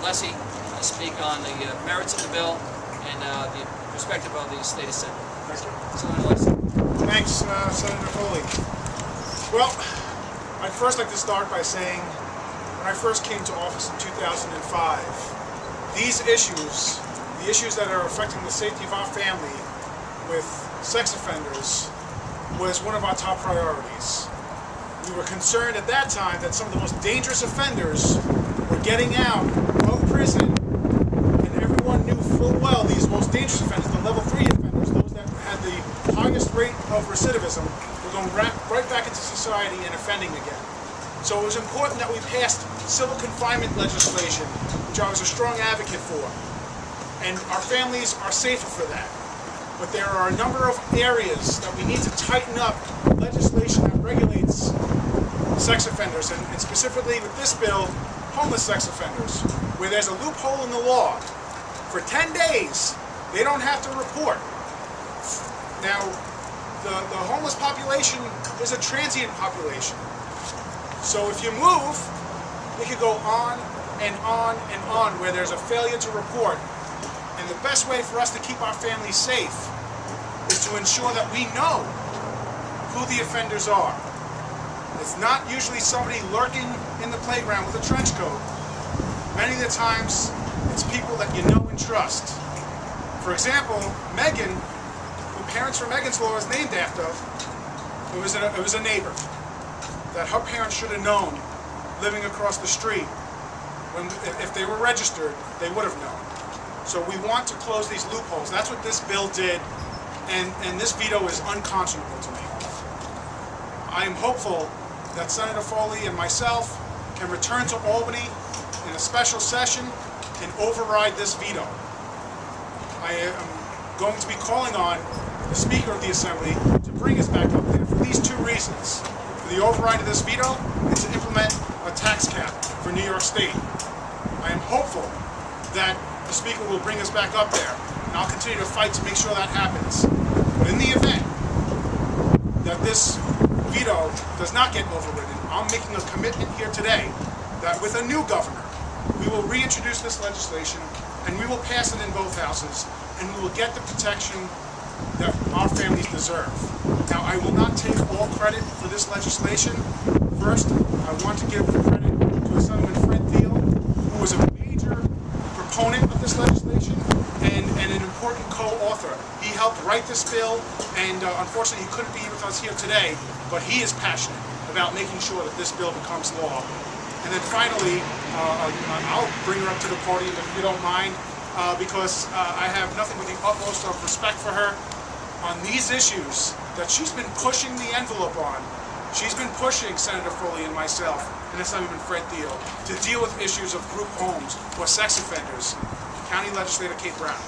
Alessi speak on the merits of the bill and the perspective of the State Assembly. Senator Alessi. Thanks, Senator Foley. Well, I'd first like to start by saying when I first came to office in 2005, these issues, the issues that are affecting the safety of our family with sex offenders, was one of our top priorities. We were concerned at that time that some of the most dangerous offenders were getting out of prison, and everyone knew full well these most dangerous offenders, the level 3 offenders, those that had the highest rate of recidivism, were going right back into society and offending again. So it was important that we passed civil confinement legislation, which I was a strong advocate for, and our families are safer for that. But there are a number of areas that we need to tighten up legislation that regulates sex offenders, and specifically with this bill, homeless sex offenders, where there's a loophole in the law. For 10 days, they don't have to report. Now, the homeless population is a transient population. So if you move, it could go on and on and on where there's a failure to report. And the best way for us to keep our families safe is to ensure that we know who the offenders are. It's not usually somebody lurking in the playground with a trench coat. Many of the times, it's people that you know and trust. For example, Megan, who Parents for Megan's Law is named after, it was a neighbor that her parents should have known living across the street. If they were registered, they would have known. So we want to close these loopholes. That's what this bill did, and this veto is unconscionable to me. I am hopeful that Senator Foley and myself can return to Albany in a special session and override this veto. I am going to be calling on the Speaker of the Assembly to bring us back up there for these two reasons. For the override of this veto and to implement a tax cap for New York State. I am hopeful that the Speaker will bring us back up there, and I'll continue to fight to make sure that happens. But in the event that this veto does not get overridden, I'm making a commitment here today that with a new governor, we will reintroduce this legislation, and we will pass it in both houses, and we will get the protection that our families deserve. Now, I will not take all credit for this legislation. First, I want to give credit to Senator Fred Thiel, who was a major proponent of this legislation and an important co-author. He helped write this bill, and unfortunately he couldn't be with us here today, but he is passionate about making sure that this bill becomes law. And then finally, I'll bring her up to the podium if you don't mind, because I have nothing but the utmost of respect for her on these issues that she's been pushing the envelope on. She's been pushing Senator Foley and myself, and it's not even Fred Thiel, to deal with issues of group homes or sex offenders. County Legislator Kate Brown.